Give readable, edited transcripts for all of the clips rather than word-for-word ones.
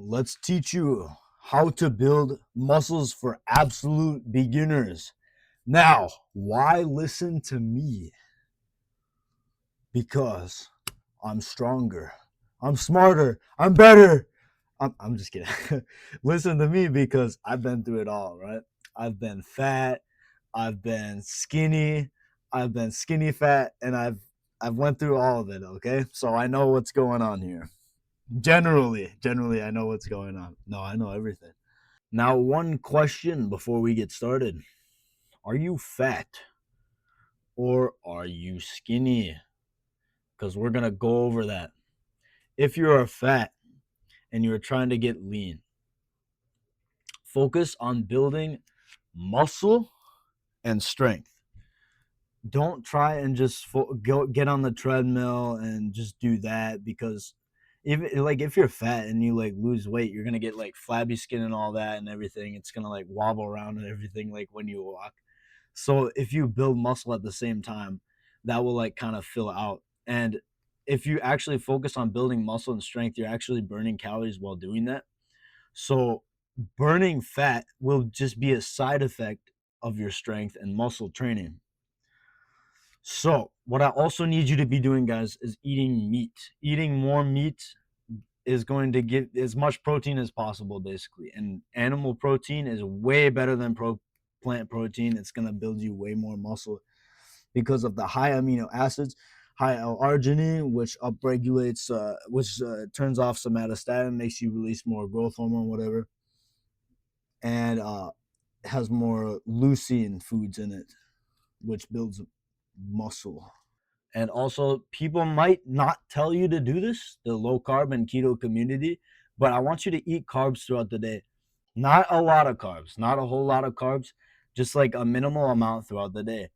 let's teach you how to build muscles for absolute beginners. Now, why listen to me? Because I'm stronger, I'm smarter, I'm better. I'm just kidding. Listen to me because I've been through it all, right? I've been fat, I've been skinny, I've been skinny fat, and I've went through all of it, okay? So I know what's going on here. Generally, I know what's going on. No, I know everything. Now, one question before we get started. Are you fat or are you skinny? Because we're going to go over that. If you're fat and you're trying to get lean, focus on building muscle and strength. Don't try and just go get on the treadmill and just do that, because if you're fat and you like lose weight, you're gonna get like flabby skin and all that and everything. It's gonna like wobble around and everything like when you walk. So if you build muscle at the same time, that will like kind of fill out. And if you actually focus on building muscle and strength, you're actually burning calories while doing that. So burning fat will just be a side effect of your strength and muscle training. So, what I also need you to be doing, guys, is eating meat. Eating more meat is going to get as much protein as possible, basically. And animal protein is way better than plant protein. It's going to build you way more muscle because of the high amino acids, high L-arginine, which upregulates, which turns off somatostatin, makes you release more growth hormone, whatever, and has more leucine foods in it, which builds muscle. And also, people might not tell you to do this, the low carb and keto community, but I want you to eat carbs throughout the day. Not a lot of carbs, not a whole lot of carbs, just like a minimal amount throughout the day.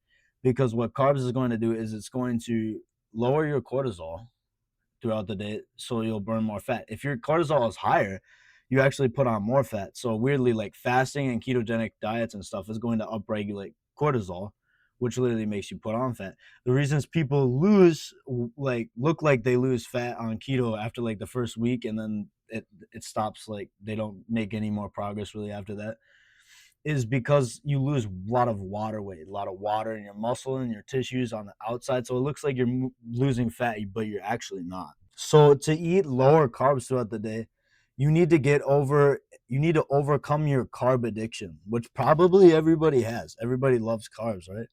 Because what carbs is going to do is it's going to lower your cortisol throughout the day, so you'll burn more fat. If your cortisol is higher, you actually put on more fat. So weirdly, like fasting and ketogenic diets and stuff is going to upregulate cortisol, which literally makes you put on fat. The reasons people look like they lose fat on keto after like the first week, and then it stops, like they don't make any more progress really after that, is because you lose a lot of water weight, a lot of water in your muscle and your tissues on the outside. So it looks like you're losing fat, but you're actually not. So to eat lower carbs throughout the day, you need to you need to overcome your carb addiction, which probably everybody has. Everybody loves carbs, right?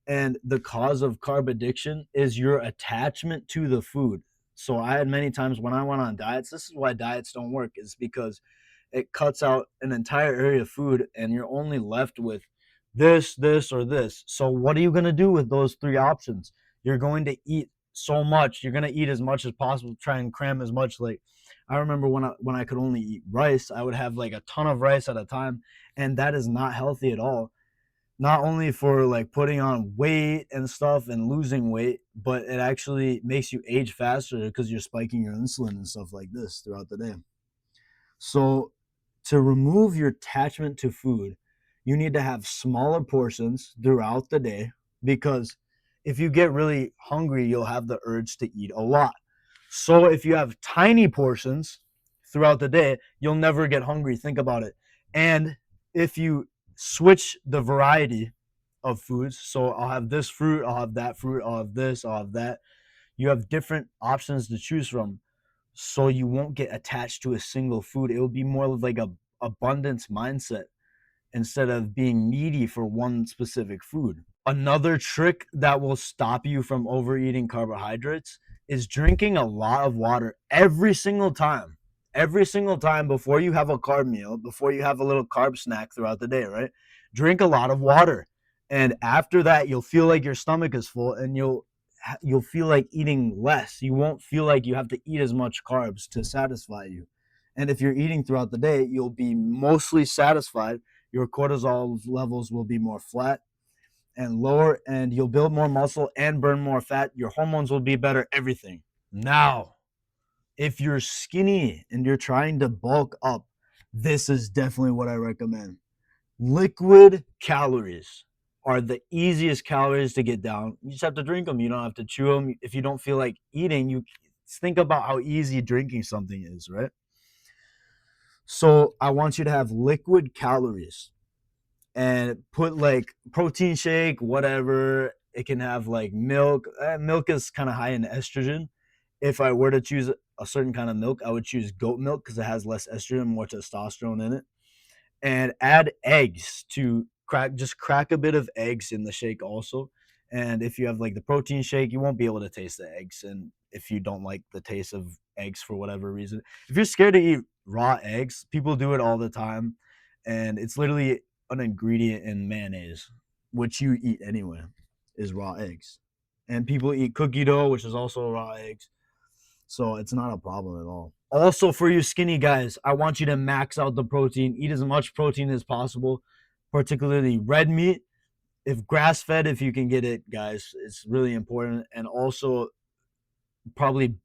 And the cause of carb addiction is your attachment to the food. So I had many times when I went on diets, this is why diets don't work, is because it cuts out an entire area of food and you're only left with this, or this. So what are you going to do with those three options? You're going to eat so much. You're going to eat as much as possible, try and cram as much. Like I remember when I could only eat rice, I would have like a ton of rice at a time, and that is not healthy at all. Not only for like putting on weight and stuff and losing weight, but it actually makes you age faster because you're spiking your insulin and stuff like this throughout the day. So to remove your attachment to food, you need to have smaller portions throughout the day, because if you get really hungry, you'll have the urge to eat a lot. So if you have tiny portions throughout the day, you'll never get hungry. Think about it. And if you switch the variety of foods, so I'll have this fruit, I'll have that fruit, I'll have this, I'll have that. You have different options to choose from, so you won't get attached to a single food. It will be more of like a abundance mindset instead of being needy for one specific food. Another trick that will stop you from overeating carbohydrates is drinking a lot of water every single time. Every single time before you have a carb meal, before you have a little carb snack throughout the day, right? Drink a lot of water. And after that, you'll feel like your stomach is full, and you'll feel like eating less. You won't feel like you have to eat as much carbs to satisfy you. And if you're eating throughout the day, you'll be mostly satisfied. Your cortisol levels will be more flat and lower, and you'll build more muscle and burn more fat. Your hormones will be better, everything. Now, if you're skinny and you're trying to bulk up, this is definitely what I recommend. Liquid calories are the easiest calories to get down. You just have to drink them. You don't have to chew them. If you don't feel like eating, you think about how easy drinking something is, right? So I want you to have liquid calories and put like protein shake, whatever. It can have like milk. Milk is kind of high in estrogen. If I were to choose a certain kind of milk, I would choose goat milk because it has less estrogen, more testosterone in it. And add eggs to crack a bit of eggs in the shake also. And if you have like the protein shake, you won't be able to taste the eggs. And if you don't like the taste of eggs for whatever reason, if you're scared to eat raw eggs, people do it all the time. And it's literally an ingredient in mayonnaise, which you eat anyway, is raw eggs. And people eat cookie dough, which is also raw eggs. So it's not a problem at all. Also, for you skinny guys, I want you to max out the protein. Eat as much protein as possible, particularly red meat. If grass fed, if you can get it, guys, it's really important. And also, probably,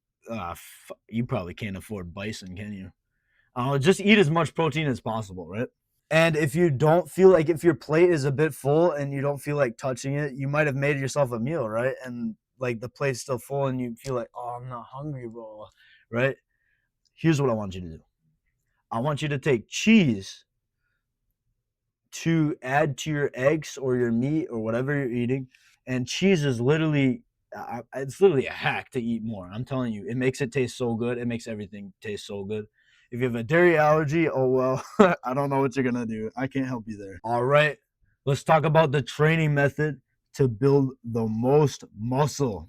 you probably can't afford bison, can you? Just eat as much protein as possible, right? And if you don't feel like, if your plate is a bit full and you don't feel like touching it, you might have made yourself a meal, right? And like the plate's still full and you feel like, oh, I'm not hungry, bro, right? Here's what I want you to do. I want you to take cheese to add to your eggs or your meat or whatever you're eating. And cheese is literally, it's literally a hack to eat more. I'm telling you, it makes it taste so good. It makes everything taste so good. If you have a dairy allergy, oh well, I don't know what you're gonna do. I can't help you there. All right, let's talk about the training method to build the most muscle.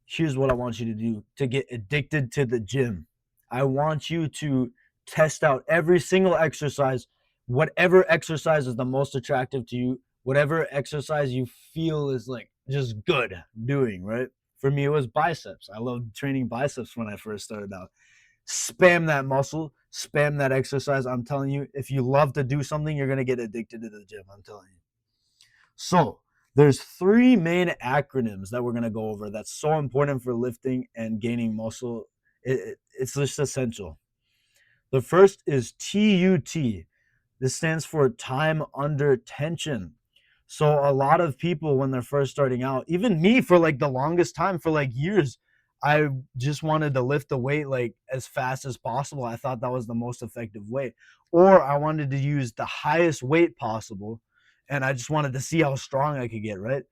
Here's what I want you to do to get addicted to the gym. I want you to test out every single exercise, whatever exercise is the most attractive to you, whatever exercise you feel is like just good doing, right? For me, it was biceps. I loved training biceps when I first started out. Spam that muscle, spam that exercise. I'm telling you, if you love to do something, you're going to get addicted to the gym. I'm telling you. So, there's three main acronyms that we're going to go over that's so important for lifting and gaining muscle. It's just essential. The first is TUT. This stands for time under tension. So a lot of people when they're first starting out, even me for like the longest time, for like years, I just wanted to lift the weight like as fast as possible. I thought that was the most effective way. Or I wanted to use the highest weight possible and I just wanted to see how strong I could get, right?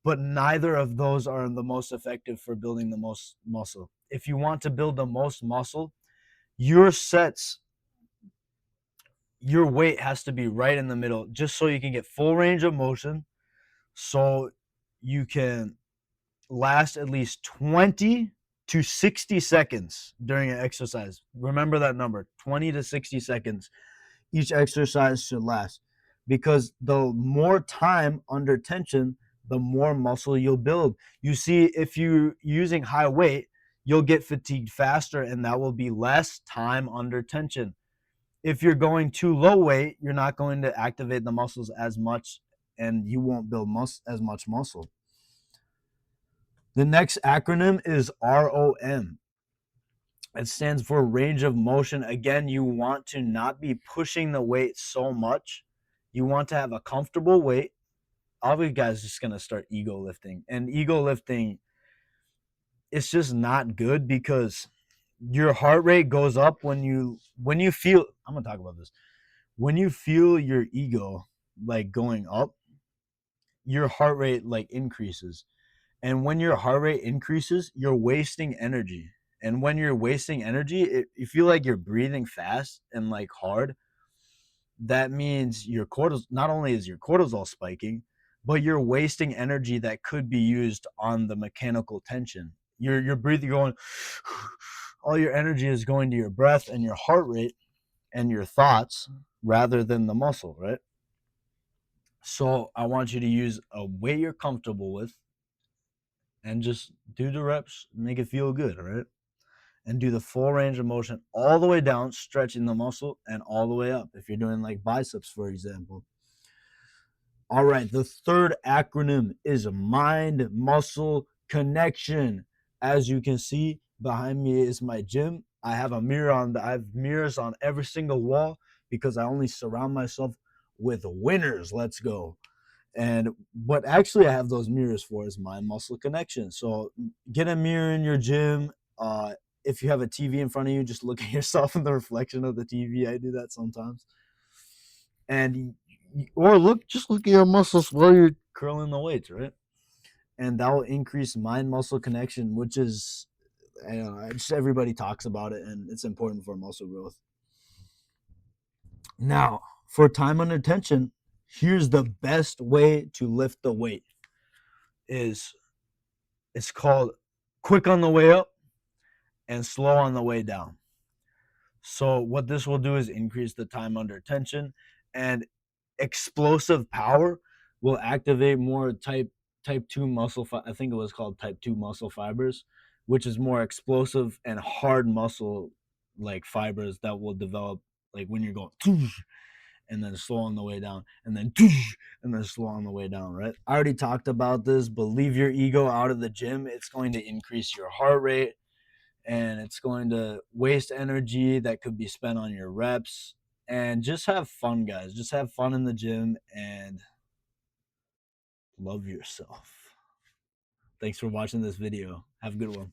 But neither of those are the most effective for building the most muscle. If you want to build the most muscle, your sets, your weight has to be right in the middle just so you can get full range of motion, so you can last at least 20 to 60 seconds during an exercise. Remember that number, 20 to 60 seconds each exercise should last, because the more time under tension, the more muscle you'll build. You see, if you're using high weight, you'll get fatigued faster and that will be less time under tension. If you're going too low weight, you're not going to activate the muscles as much and you won't build as much muscle. The next acronym is ROM. It stands for range of motion. Again, you want to not be pushing the weight so much. You want to have a comfortable weight. All of you guys just gonna start ego lifting, and ego lifting, it's just not good because your heart rate goes up when you feel. I'm gonna talk about this. When you feel your ego like going up, your heart rate like increases. And when your heart rate increases, you're wasting energy. And when you're wasting energy, you feel like you're breathing fast and like hard. That means your cortisol, not only is your cortisol spiking, but you're wasting energy that could be used on the mechanical tension. You're breathing, going, all your energy is going to your breath and your heart rate and your thoughts rather than the muscle, right? So I want you to use a weight you're comfortable with and just do the reps, make it feel good, all right? And do the full range of motion all the way down, stretching the muscle, and all the way up. If you're doing like biceps, for example. All right, the third acronym is mind muscle connection. As you can see, behind me is my gym. I have I have mirrors on every single wall because I only surround myself with winners. Let's go. And what actually I have those mirrors for is mind muscle connection. So get a mirror in your gym. if you have a TV in front of you, just look at yourself in the reflection of the TV. I do that sometimes. And or look at your muscles while you're curling the weights, right? And that will increase mind muscle connection, which is, I don't know, just everybody talks about it, and it's important for muscle growth. Now, for time under tension, here's the best way to lift the weight. Is It's called quick on the way up and slow on the way down. So what this will do is increase the time under tension, and explosive power will activate more type 2 I think it was called type 2 muscle fibers, which is more explosive and hard muscle like fibers that will develop like when you're going and then slow on the way down, and then slow on the way down, right? I already talked about this, but leave your ego out of the gym. It's going to increase your heart rate, and it's going to waste energy that could be spent on your reps. And just have fun, guys. Just have fun in the gym and love yourself. Thanks for watching this video. Have a good one.